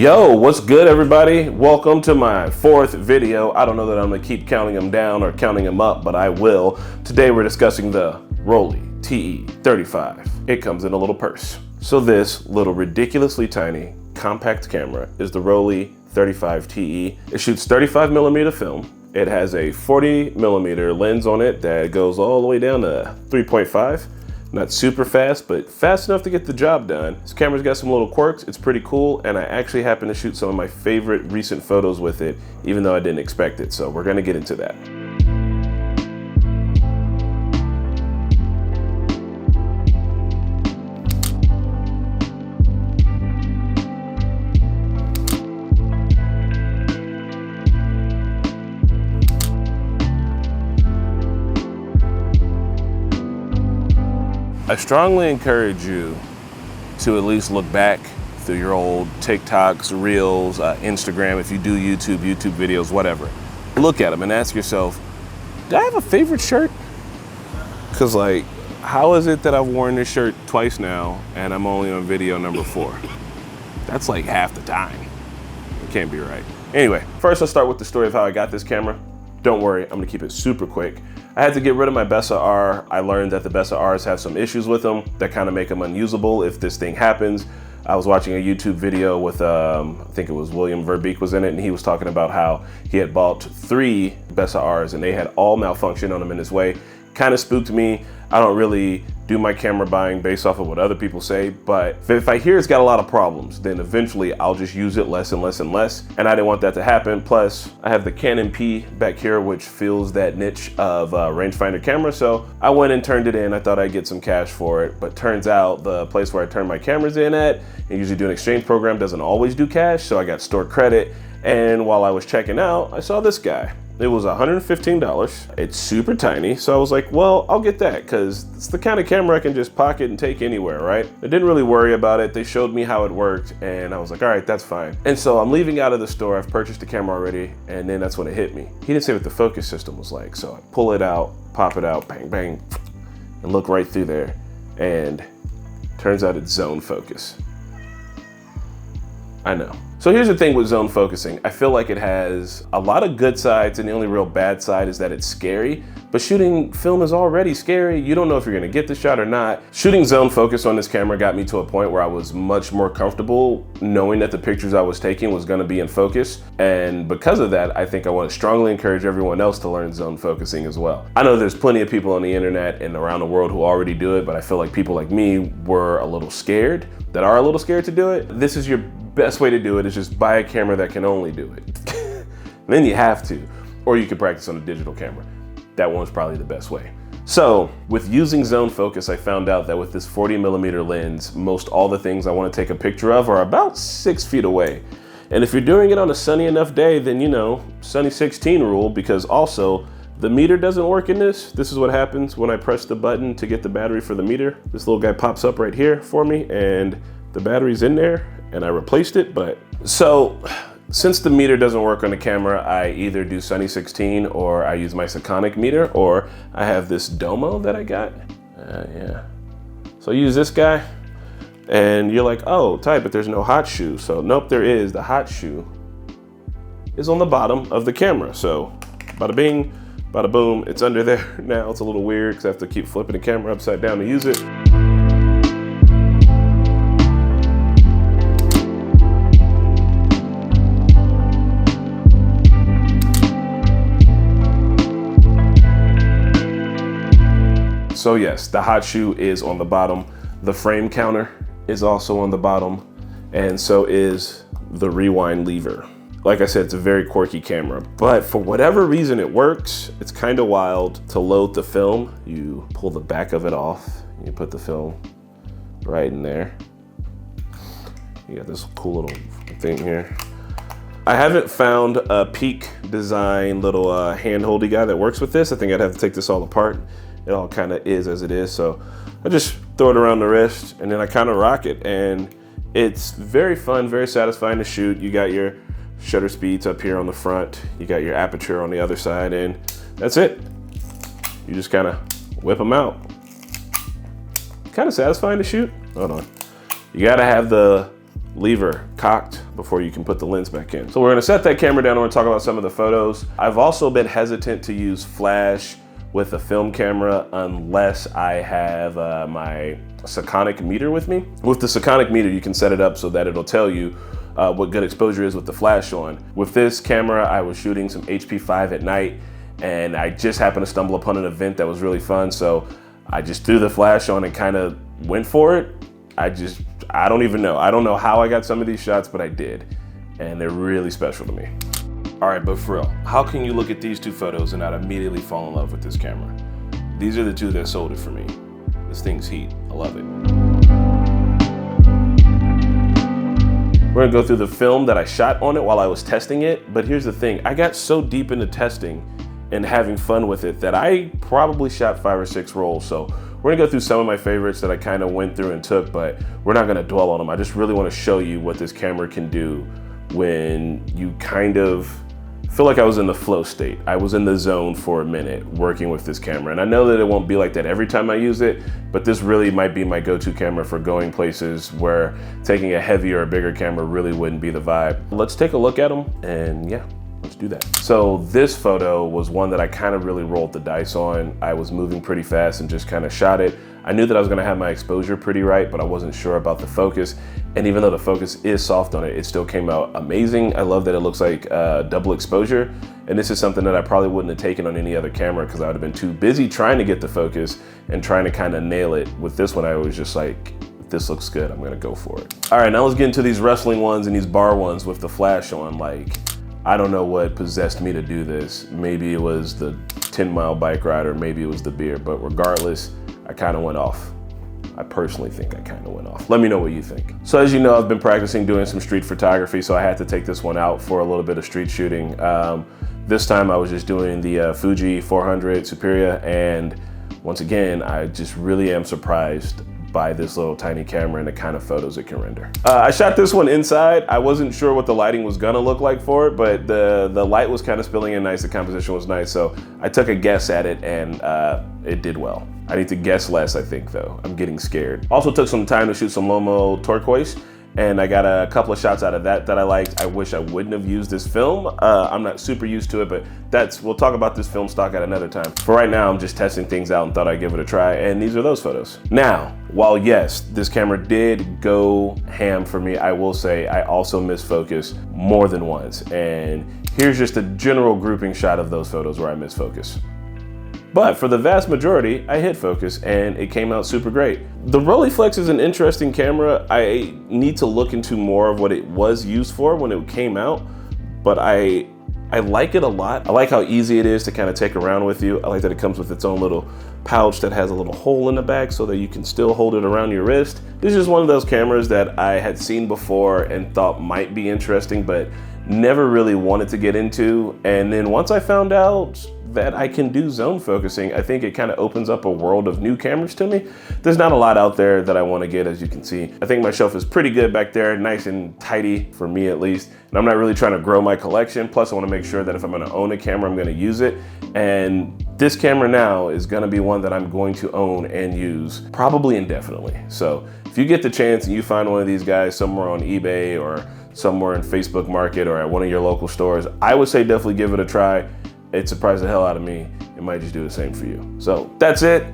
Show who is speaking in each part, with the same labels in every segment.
Speaker 1: Yo, what's good everybody? Welcome to my fourth video. I don't know that I'm gonna keep counting them down or counting them up, but I will. Today we're discussing the Rollei TE35. It comes in a little purse. So this little ridiculously tiny compact camera is the Rollei35 TE. It shoots 35mm film. It has a 40mm lens on it that goes all the way down to 3.5. Not super fast, but fast enough to get the job done. This camera's got some little quirks, it's pretty cool, and I actually happen to shoot some of my favorite recent photos with it, even though I didn't expect it, so we're gonna get into that. I strongly encourage you to at least look back through your old TikToks, Reels, Instagram, if you do YouTube videos, whatever. Look at them and ask yourself, do I have a favorite shirt? Because like, how is it that I've worn this shirt twice now and I'm only on video number 4? That's like half the time. It can't be right. Anyway, first let's start with the story of how I got this camera. Don't worry, I'm gonna keep it super quick. I had to get rid of my Bessa R. I learned that the Bessa Rs have some issues with them that kind of make them unusable if this thing happens. I was watching a YouTube video with, I think it was William Verbeek was in it, and he was talking about how he had bought 3 Bessa Rs and they had all malfunction on them in his way. Kind of spooked me. I don't really do my camera buying based off of what other people say, but if I hear it's got a lot of problems, then eventually I'll just use it less and less and less, and I didn't want that to happen. Plus, I have the Canon P back here, which fills that niche of rangefinder camera, so I went and turned it in. I thought I'd get some cash for it, but turns out the place where I turn my cameras in at and usually do an exchange program doesn't always do cash, so I got stored credit, and while I was checking out, I saw this guy. It was $115. It's super tiny, so I was like, well, I'll get that because it's the kind of camera I can just pocket and take anywhere, right? I didn't really worry about it. They showed me how it worked, and I was like, all right, that's fine. And so I'm leaving out of the store. I've purchased the camera already, and then that's when it hit me. He didn't say what the focus system was like, so I pull it out, pop it out, bang, bang, and look right through there, and turns out it's zone focus. I know. So here's the thing with zone focusing. I feel like it has a lot of good sides, and the only real bad side is that it's scary. But shooting film is already scary. You don't know if you're gonna get the shot or not. Shooting zone focus on this camera got me to a point where I was much more comfortable knowing that the pictures I was taking was gonna be in focus. And because of that, I think I wanna strongly encourage everyone else to learn zone focusing as well. I know there's plenty of people on the internet and around the world who already do it, but I feel like people like me were a little scared, that are a little scared to do it. This is your best way to do it, is just buy a camera that can only do it. Then you have to, or you could practice on a digital camera. That one's probably the best way. So with using zone focus, I found out that with this 40mm lens, most all the things I want to take a picture of are about 6 feet away. And if you're doing it on a sunny enough day, then you know, sunny 16 rule, because also the meter doesn't work in this. This is what happens when I press the button to get the battery for the meter. This little guy pops up right here for me, and the battery's in there, and I replaced it. But so since the meter doesn't work on the camera, I either do sunny 16 or I use my Sekonic meter, or I have this Domo that I got. Yeah. So I use this guy, and you're like, oh, tight, but there's no hot shoe. So nope, there is. The hot shoe is on the bottom of the camera. So bada bing, bada boom, it's under there now. It's a little weird because I have to keep flipping the camera upside down to use it. So yes, the hot shoe is on the bottom. The frame counter is also on the bottom, and so is the rewind lever. Like I said, it's a very quirky camera, but for whatever reason it works. It's kind of wild. To load the film, you pull the back of it off, you put the film right in there. You got this cool little thing here. I haven't found a Peak Design little hand-holdy guy that works with this. I think I'd have to take this all apart. It all kind of is as it is, so I just throw it around the wrist and then I kind of rock it, and it's very fun, very satisfying to shoot. You got your shutter speeds up here on the front, you got your aperture on the other side, and that's it. You just kind of whip them out. Kind of satisfying to shoot. Hold on. You gotta have the lever cocked before you can put the lens back in. So we're gonna set that camera down and we're gonna talk about some of the photos. I've also been hesitant to use flash with a film camera unless I have my Sekonic meter with me. With the Sekonic meter, you can set it up so that it'll tell you what good exposure is with the flash on. With this camera, I was shooting some HP5 at night and I just happened to stumble upon an event that was really fun. So I just threw the flash on and kind of went for it. I don't even know. I don't know how I got some of these shots, but I did. And they're really special to me. All right, but for real, how can you look at these two photos and not immediately fall in love with this camera? These are the two that sold it for me. This thing's heat, I love it. We're gonna go through the film that I shot on it while I was testing it, but here's the thing, I got so deep into testing and having fun with it that I probably shot 5 or 6 rolls. So we're gonna go through some of my favorites that I kind of went through and took, but we're not gonna dwell on them. I just really wanna show you what this camera can do when you kind of feel like I was in the flow state. I was in the zone for a minute working with this camera. And I know that it won't be like that every time I use it, but this really might be my go-to camera for going places where taking a heavier or bigger camera really wouldn't be the vibe. Let's take a look at them and yeah, let's do that. So this photo was one that I kind of really rolled the dice on. I was moving pretty fast and just kind of shot it. I knew that I was gonna have my exposure pretty right, but I wasn't sure about the focus. And even though the focus is soft on it, it still came out amazing. I love that it looks like double exposure. And this is something that I probably wouldn't have taken on any other camera because I would have been too busy trying to get the focus and trying to kind of nail it. With this one, I was just like, this looks good, I'm gonna go for it. All right, now let's get into these wrestling ones and these bar ones with the flash on. Like, I don't know what possessed me to do this. Maybe it was the 10-mile bike ride or maybe it was the beer, but regardless, I kind of went off. I personally think I kind of went off. Let me know what you think. So as you know, I've been practicing doing some street photography, so I had to take this one out for a little bit of street shooting. This time I was just doing the Fuji 400 Superior, and once again, I just really am surprised by this little tiny camera and the kind of photos it can render. I shot this one inside. I wasn't sure what the lighting was gonna look like for it, but the light was kind of spilling in nice, the composition was nice, so I took a guess at it and it did well. I need to guess less, I think, though. I'm getting scared. Also took some time to shoot some Lomo turquoise, and I got a couple of shots out of that I liked. I wish I wouldn't have used this film. I'm not super used to it, but we'll talk about this film stock at another time. For right now, I'm just testing things out and thought I'd give it a try, and these are those photos. Now, while yes, this camera did go ham for me, I will say I also missed focus more than once. And here's just a general grouping shot of those photos where I missed focus. But for the vast majority, I hit focus and it came out super great. The Rollei is an interesting camera. I need to look into more of what it was used for when it came out, but I like it a lot. I like how easy it is to kind of take around with you. I like that it comes with its own little pouch that has a little hole in the back so that you can still hold it around your wrist. This is one of those cameras that I had seen before and thought might be interesting, but never really wanted to get into. And then once I found out that I can do zone focusing, I think it kind of opens up a world of new cameras to me. There's not a lot out there that I want to get, as you can see. I think my shelf is pretty good back there, nice and tidy for me at least. And I'm not really trying to grow my collection. Plus I want to make sure that if I'm going to own a camera, I'm going to use it. And this camera now is going to be one that I'm going to own and use probably indefinitely. So if you get the chance and you find one of these guys somewhere on eBay or somewhere in Facebook Market or at one of your local stores, I would say definitely give it a try. It surprised the hell out of me. It might just do the same for you. So that's it.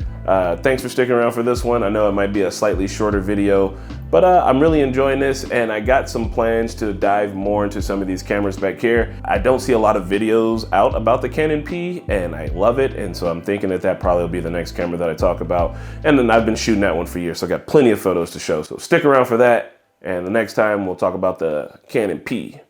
Speaker 1: Thanks for sticking around for this one. I know it might be a slightly shorter video, but I'm really enjoying this, and I got some plans to dive more into some of these cameras back here. I don't see a lot of videos out about the Canon P, and I love it, and so I'm thinking that probably will be the next camera that I talk about. And then I've been shooting that one for years, so I got plenty of photos to show. So stick around for that, and the next time we'll talk about the Canon P.